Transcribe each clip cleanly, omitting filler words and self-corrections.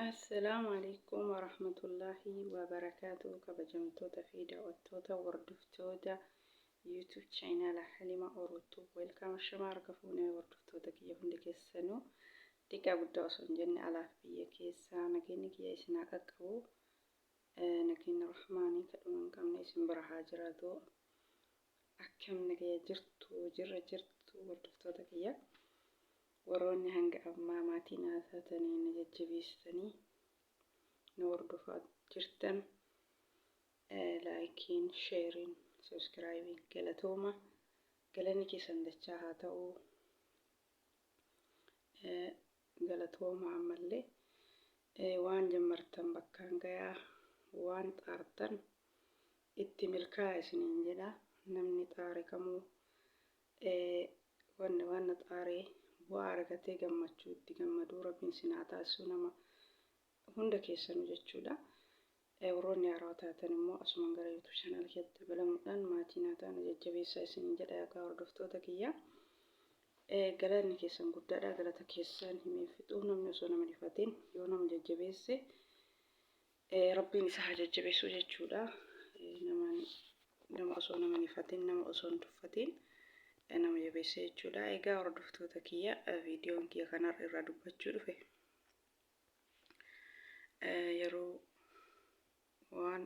Assalaamu calaykum waraxmatullaahi wabarakaatu kabajamtoota fi daawwattoota hordoftoota YouTube channel Halima Orotu welcome shamarka fuunee hordoftoota kiyya hundi keessanuu dhiqaa guddaa osoo hin jenne alaaf biyya keessaa nageenyi kiyya isin haa qaqqabu nageenya rahmaanii kadhumaan qabne isin bira haa jiraatu akkam nagaya jirtu hordoftoota kiyya warroonni hanga ammaa maatiin haasatanii na jajjabeessanii nu hordofaa jirtan laayikiin sheeriin sabskraayibiin galatooma galanni keessan dachaa haa ta'u galatooma ammallee waan jammartan bakkaan gayaa waan xaartan itti milkaa'aa isiniin jedha namni xaare kamuu waan xaaree bu'aa argatee gammachuu itti gammaduu rabbiin sinaa taasisuu nama hunda keessanuu jechuudha. Warroonni haaraa taatan immoo asumaan gara YouTube channel kiyyaatti dabalamuudhaan maatii naa ta'an jajjabeessaa isiniin jedha egaa hordoftoota kiyya. Galanni keessan guddaadha galata keessan himee fixuu namni osoo nama dhifatiin yoo nama jajjabeesse rabbiin isaa haa jajjabeessuu jechuudha. Nama osoo nama dhifatiin nama osoo hin tuffatiin nama jabeesse jechuudha. Egaa hordoftoota kiyya viidiyoon kiyya kanarra irraa dubbachuu dhufe yeroo waan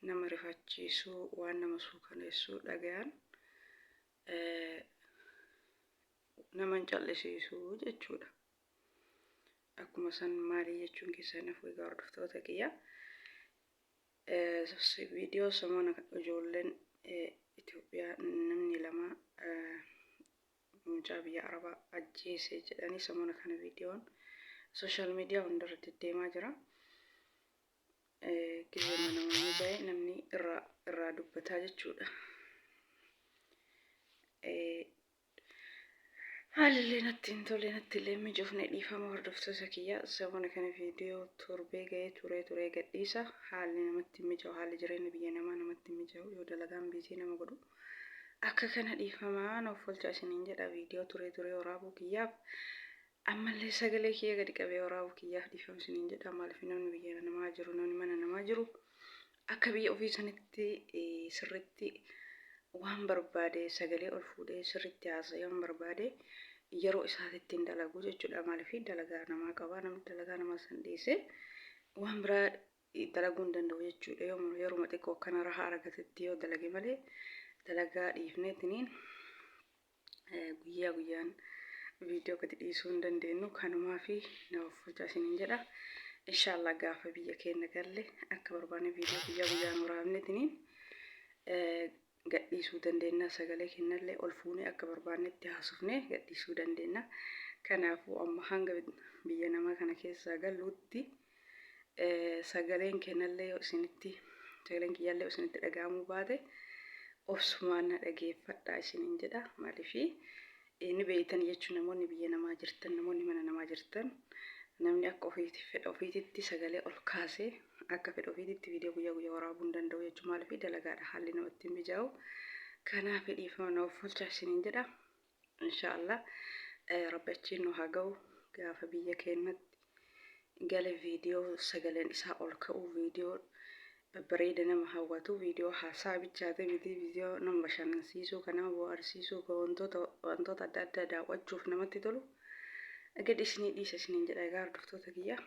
nama rifachiisuu waan nama suukaneessuu dhagayan nama hin callisiisuu jechuudha. Akkuma san maalii jechuun keessan hafu egaa hordoftoota kiyya viidiyoo samoona ijoolleen Itoophiyaa namni lama mucaa biyya Arabaa ajjeese jedhanii samoona kana viidiyoon sooshaal miidiyaa hundarra deddeemaa jira. Gizeema namoonni bahe namni irraa dubbataa jechuudha. Haalillee natti hin tolle natti illee mijoofne dhiifama hordoftoota kiyya samoona kana viidiyoo torbee ga'ee turee gadhiisa haalli namatti mijaa'u haalli jireenya biyya namaa namatti mijaa'u yoo dalagaan biizii nama godhu akka kana dhiifamaa nuuf olchaa isiniin jedha viidiyoo turee waraabuu kiyyaaf ammallee sagalee kiyya gadi qabee waraabuu kiyyaaf dhiifama isiniin jedha maaliif namni biyya namaa jiru namni mana namaa jiru akka biyya ofii sanitti sirritti waan barbaade sagalee ol fuudhee sirritti haasa'ee waan barbaade yeroo isaatti hin dalagu jechuudha. Maaliif dalagaa namaa qaba namni dalagaa namaa san dhiisee waan biraa dalaguu hin danda'u jechuudha. Yeroo xiqqoo kana rahaa argatetti yoo dalage malee dalagaa dhiifneetiniin guyyaa guyyaan viidiyoo gadi dhiisuu hin dandeenyu kanumaa fi naaf olchaa isiniin jedha. Inshaallah gaafa biyya keenya galle akka barbaanne viidiyoo guyyaa guyyaan waraabneetiniin gadhiisuu dandeenya sagalee kennallee ol fuunee akka barbaannetti haasofnee gadhiisuu dandeenya. Kanaafuu amma hanga biyya namaa kana keessaa galuutti sagaleen kennallee sagaleen kiyyaallee isinitti dhaga'amuu baate obsumaan na dhageeffadhaa isiniin jedha. Maaliif inni beeytan jechuun namoonni biyya namaa jirtan namoonni mana namaa jirtan namni akka fedha ofiititti sagalee ol kaasee akka fedha ofiititti viidiyoo guyyaa waraabuu hin danda'u jechuun maaliif dalagaadha haalli namatti mijaa'u. Kanaaf dhiifama nuuf olchaa isiniin jedha. Inshaallah rabbi achiin nu haa ga'u gaafa biyya keenyatti gale viidiyoo sagaleen isaa ol ka'u viidiyoo babbareeda nama hawwatu viidiyoo haasaa bichaate viidiyoo nama bashannansiisuu kan nama bohaarsiisuu kan wantoota adda addaa daawwachuuf namatti tolu gadi isinii dhiisa isiniin jedha. Egaa hordoftoota kiyya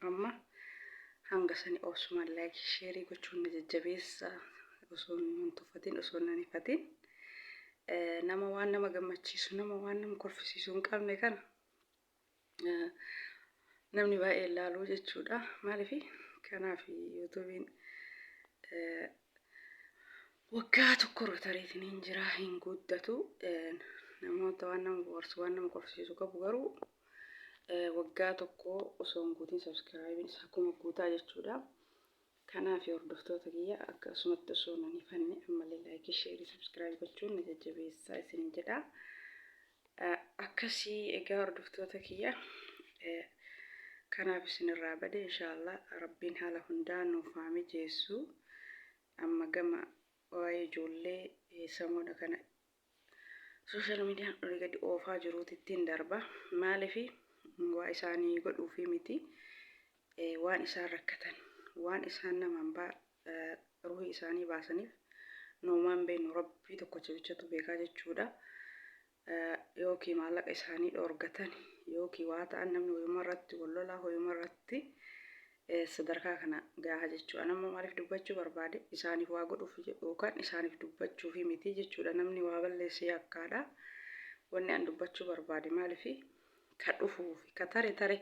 amma hanga sanii obsumaan laayikii sheerii gochuun na jajjabeessa osoo hin tuffatiin osoo hin hifatiin nama waan nama gammachiisu nama waan nama kolfisiisu hin qabne kana namni baay'ee ilaaluu jechuudha. Maaliif kanaaf yuutuubiin waggaa tokko rotariitiin jira hin guddatu namoota waan nama bohaarsu waan nama kolfisiisu qabu garuu waggaa tokko osoo hin guutiin sabskraayibiin isaa akkuma guutaa jechuudha. Kanaaf hordoftoota kiyya akkasumatti osoo hin hifanne ammallee laayikii sheerii sabskraayib gochuun na jajjabeessaa isiniin jedha. Akkasii egaa hordoftoota kiyya kanaaf isinirraa bade inshaallah rabbiin haala hundaan nuuf haa mijeessu. Amma gama waa'ee ijoollee samoona kana sooshaal miidiyaan olii gadi oofaa jiruutti ittiin darba maaliif waa isaanii godhuufi miti waan isaan rakkatan waan isaan namaan ruhii isaanii baasaniif noomaan beenu rabbii tokkocha bichatu beekaa jechuudha. Yookiin maallaqa isaanii dhoorgatan yookiin waa ta'an namni hoyuma irratti wallolaa hoyuma irratti sadarkaa kana gahaa jechuudha. Nama maaliif dubbachuu barbaade isaaniif waa godhuuf yookaan isaaniif dubbachuuf miti jechuudha. Namni waa balleessee akkaadha. Wanni an dubbachuu barbaade maaliifi ka dhufuuf ka tare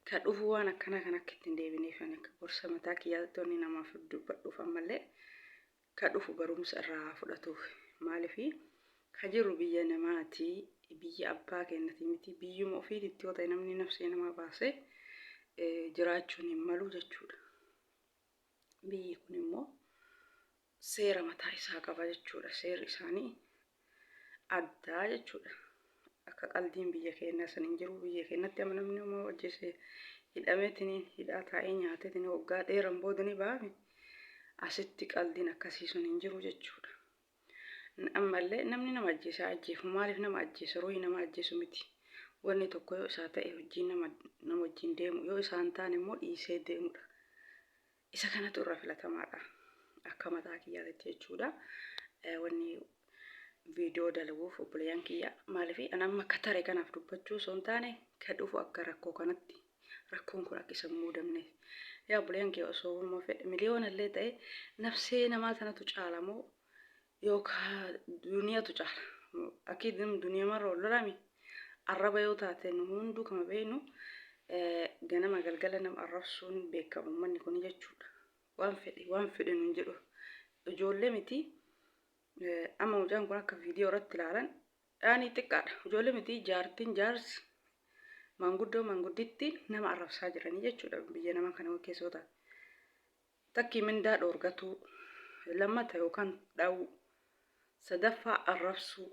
ka dhufu waan akkana kan akka ittiin deebineef akka gorsa mataa kiyyaatti wanni namaaf dubbadhuuf ammallee ka dhufu barumsa irraa fudhatuuf maaliifi ka jiru biyya namaati biyya abbaa keenyati miti biyyuma ofiitti yoo ta'e namni nafsee namaa baasee jiraachuun hin malu jechuudha. Biyyi kun immoo seera mataa isaa qaba jechuudha. Seerri isaanii addaa jechuudha. Akka qaldiin biyya keenya san hin jiru biyya keenyatti amma namni immoo hojjese hidhameetiniin hidhaa taa'ee nyaateetiniin waggaa dheeran boodanii baame asitti qaldiin akkasii sun hin jiru jechuudha. Ammallee namni nama ajjeesaa ajjeefu maaliif nama ajjeesa ruhii nama ajjeesu miti. Wanni tokko yoo isaa ta'e hojiin nama wajjin deemu yoo isaan taane immoo dhiisee deemudha. Isa kanatu irra filatamaadha akka mataa kiyyaatti jechuudha. Wanni viidiyoo dalaguuf obboleeyyan kiyya maaliifi an amma akka tare kanaaf dubbachuu osoo hin taane ka dhufu akka rakkoo kanatti rakkoon kun akka isa muudamneef yaa obboleeyyan kiyya osoo fedhe miliyoona illee ta'e nafsee namaa sanatu caala moo yookaan duniyaatu caala akkiid duniyaa marra wallolami arraba yoo taate nu hunduu kama beenu ganama galgala nama arrabsuun beekamu manni kun jechuudha. Waan fedhe nun jedhu ijoollee miti. Amma mucaan kun akka viidiyoo irratti ilaalan dhaanii xiqqaadha. Ijoollee miti jaartiin jaarsi manguddoo mangudditti nama arrabsaa jiranii jechuudha biyya nama kana keessoota. Takki mindaa dhoorgatuu lammata yookaan dhawu sadaffaa arrabsuu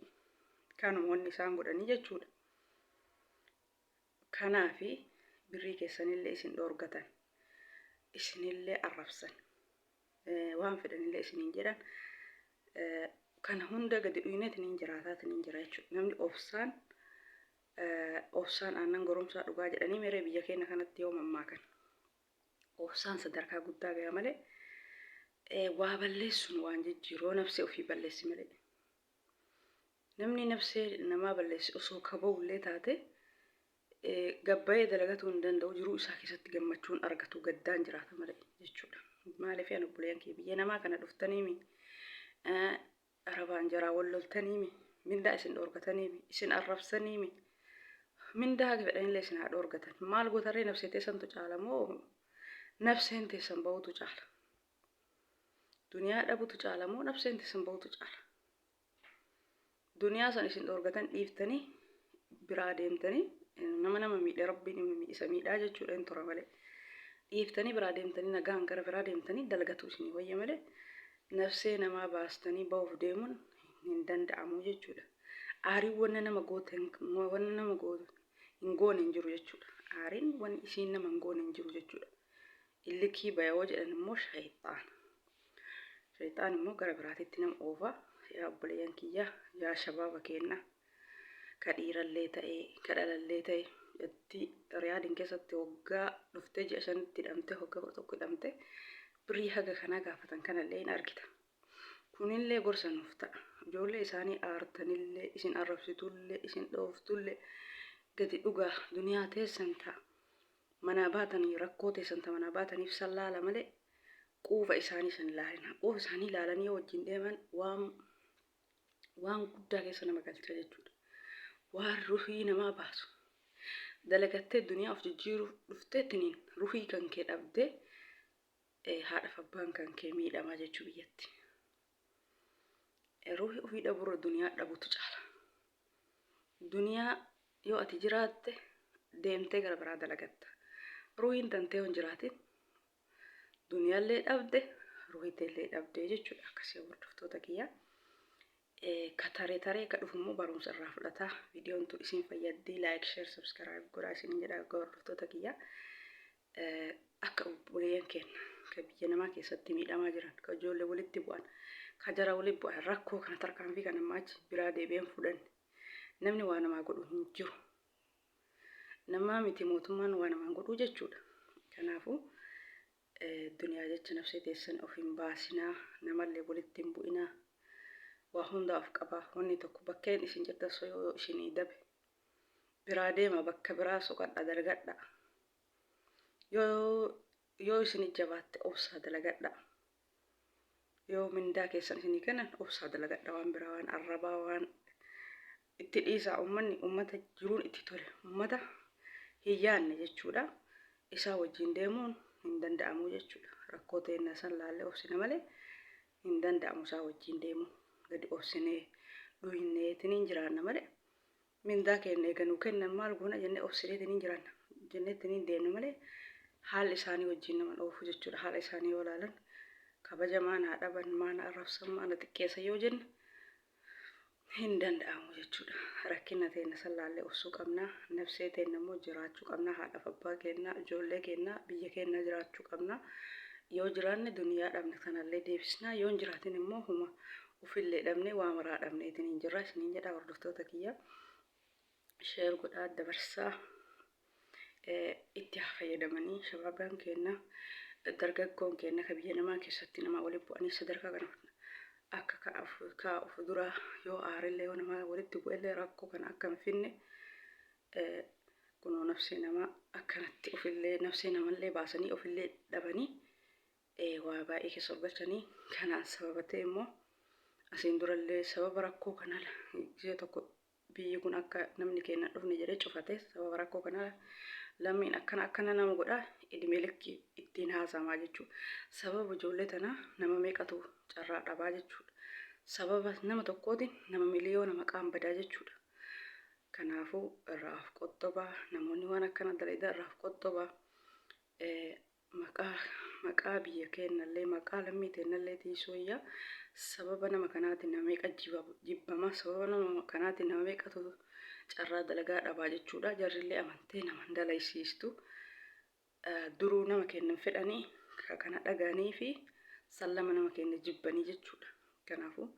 kanuma wanni isaan godhanii jechuudha. Kanaafi birrii keessanillee isin dhoorgatan isinillee arrabsan waan fedhanillee isiniin jedhan kana hunda gadi dhuyneetiniin jiraataatiin jira jechuudha. Namni obsaan aannan goromsaa dhugaa jedhanii meree biyya keenya kanatti yoo mammaakan obsaan sadarkaa guddaa gaya malee waa balleessuun waan jijjiiroo nafsee ofii balleessi malee namni nafsee namaa balleessi osoo kaba'ullee taate gabbayee dalagatuu hin danda'u jiruu isaa keessatti gammachuun argatu gaddaan jiraata malee jechuudha. Maaliif yaa obboleeyyan kee biyya namaa kana dhuftaniimi arabaan jaraa walloltaniimi mindaa isin dhoorgataniimi isin arrabsaniimi mindaa haga fedhanillee isin haa dhoorgatan maal gootarree nafsee teessantu caala moo nafseen teessan bahutu caala duniyaa dhabutu caala moo nafseen teessan bahutu caala duniyaa san isin dhoorgatan dhiiftanii biraa deemtanii nama miidhe rabbiin isa miidhaa jechuudha hin tura malee dhiiftanii biraa deemtanii nagaan gara biraa deemtanii dalagatu isinii wayya malee nafsee namaa baastanii bahuuf deemuun hin danda'amu jechuudha. Aariin wanna nama goote hin goone hin jiru jechuudha. Aariin wanni isiin nama hin goone hin jiru jechuudha. Illikii bayoo jedhan immoo shayxaan. Shayxaan immoo gara biraatitti nama oofa. Yaa obboleeyyan kiyya yaa shabaaba kenna. Ka dhiirallee ta'e ka dhalallee ta'e itti riyaadin keessatti waggaa dhuftee ji'a shanitti hidhamte waggaa tokko hidhamte birrii haga kanaa gaafatan kanallee hin argita. Kunillee gorsa nuuf ta'a. Ijoollee isaanii aartanillee isin arrabsitullee isin dhooftullee gadi dhugaa duniyaa teessan ta'a. Manaa baatanii rakkoo teessan ta'a manaa baataniif sallaala malee quufa isaanii san ilaalina. Quufa isaanii ilaalanii wajjin deeman waan guddaa keessa nama galcha jechuudha. Waan ruhii namaa baasu. Dalagattee duniyaa of jijjiiruuf dhufteettiniin ruhii kan kee dhabdee haadhaaf abbaan kan kee miidhamaa jechuu biyyatti. Ruhii ofii dhabuurra duniyaa dhabutu caala. Duniyaa yoo ati jiraatte deemtee gara biraa dalagatta. Ruhiin tantee hin jiraatin duniyaallee dhabde ruhiitillee dhabdee jechuudha. Akkasii hordoftoota kiyyaa. Ka taree ka dhufummoo barumsa irraa fudhataa. Viidiyoon tun isin fayyaddi like share subscribe godhaa isin jedha hordoftoota kiyyaa. Akka obboleeyyan keenya ka biyya namaa keessatti miidhamaa jiran ka ijoollee walitti bu'an ka jara walitti bu'an rakkoo kana tarkaanfii kana maachi biraa deebi'an fudhanne namni waa namaa godhu hin jiru. Namaa miti mootummaan waa namaa godhu jechuudha. Kanaafuu duniyaa jecha nafsee teessan of hin baasinaa, namallee walitti hin bu'inaa. Waa hunda of qabaa. Wanni tokko bakkeen isin jirtan yoo isinii dabe biraa deema, bakka biraa soqadha dalagadha. Yoo isin jabaatte obsaa dalagadha. Yoo mindaa keessan isinii kennan obsaa dalagadha. Waan biraa waan arrabaa waan itti dhiisaa. Ummata jiruun itti tole, ummata hin yaanne jechuudha. Isaa wajjin deemuun hin danda'amu jechuudha. Rakkoo teennaa san laallee obsina malee hin danda'amu isaa wajjin deemuu. Gadi obsinee dhuyinneetiniin jiraanna malee mindaa keenya eeganuu kennan maal goona jennee obsineetiniin jiraanna jenneetiniin deemna malee haalli isaanii wajjin naman oofu jechuudha. Haala isaanii yoo ilaalan kabaja maana dhaban, maana arrabsan, maana xiqqeessa yoo jenna hin danda'amu jechuudha. Rakkina teenya san laallee obsuu qabna. Nafsee teenya immoo jiraachuu qabna. Haadhaaf abbaa keenya, ijoollee keenya, biyya keenya jiraachuu qabna. Yoo jiraanne duniyaa dhabne kanallee deebisna. Yoo hin jiraatin immoo huma ufillee dhabne waa maraa dhabneetiniin jirra. Isiniin jedha hordoftoota kiyya. Sheer godhaa dabarsaa. Itti haa fayyadamanii shabaabaan keenya, dargaggoon keenya ka biyya namaa keessatti nama waliin bu'anii sadarkaa kana akka of dura yoo aarillee yoo nama walitti bu'ellee rakkoo kana akka hin finne kunoo nafsee namaa akkanatti ofillee nafsee namallee baasanii ofillee dhabanii waa baay'ee keessa galchanii kanaan sababatee immoo asiin durallee sababa rakkoo kanaa ishee tokko biyyi kun akka namni keenya dhufne jedhee cufate sababa rakkoo kanaa lammiin akkana nama godha idimee likki ittiin haasamaa jechuudha. Sababa ijoollee tanaa nama meeqatu carraa dhabaa jechuudha. Sababa nama tokkootiin nama miliyoona maqaan badaa jechuudha. Kanaafuu irraaf qottobaa namoonni waan akkana dalagaa irraaf qottobaa maqaa biyya keenyallee maqaa lammii teennallee tiisooyyaa sababa nama kanaatiin nama meeqa jibbama sababa nama kanaatiin nama meeqatu carraa dalagaa dhabaa jechuudha. Jarrillee amantee nama dalaysiistu duruu nama kennan fedhanii kana dhaganii fi sallama nama kenna jibbanii jechuudha. Kanaafuu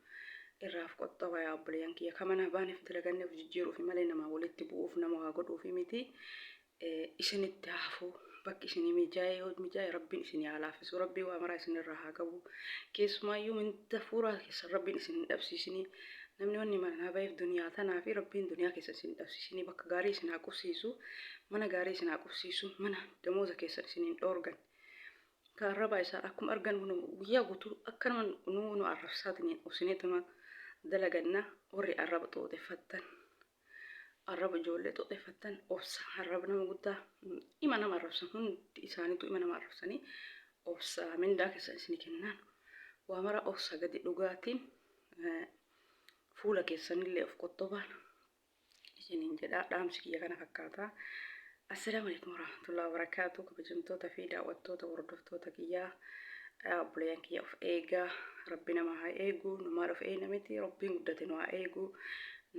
irraaf qottobaa yaa obboleeyyan kiyya kamana baaneef dalaganneef jijjiiruuf malee nama walitti bu'uuf nama waa godhuuf miti. Isinitti haafuu bakki isinii mijaa'e rabbiin isinii haa laaffisu. Rabbii waa maraa isinirraa haa qabu. Keessumaayyuu minda fuuraa keessa rabbiin isin hin dhabsiisinii. Namni wanni mana baay'eef duniyaa tanaa fi rabbiin duniyaa keessa isin dhabsiisinii bakka gaarii isin haa qubsiisu. Mana gaarii isin haa qubsiisu. Mana damooza keessa isin hin dhoorgan. Kan arrabaa isaa akkuma argan guyyaa guutuu akka nama nu arrabsaatiniin obsineetuma dalaganna warri arraba xooxeffattan. Arraba ijoollee xooxeffattan obsa. Arraba nama guddaa ima nama arrabsan hundi isaaniitu ima nama arrabsanii obsa mindaa keessa isin kennan. Waa mara obsa gadi dhugaatiin fuula keessanillee of qottobaan isiniin jedhaa dhaamsi kiyya kana fakkaataa. Assalaamu alaykum warahmatullahi wabarakaatuh. Kabajamtoota fi daawwattoota hordoftoota kiyyaa obboleeyyan kiyya of eegaa. Rabbi nama haa eegu. Numaan of eegna miti. Rabbiin guddate nu haa eegu.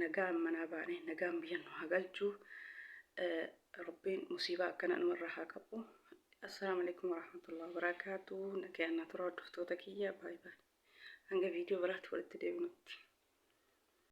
Nagaan manaa baane nagaan biyya nu haa galchu. Rabbiin musiibaa akkana numarraa haa qabu. Assalaamu alaykum warahmatullahi wabarakaatuh. Nagayaan tura hordoftoota kiyya. Baay baay. Hanga viidiyoo biraatti walitti deebinutti.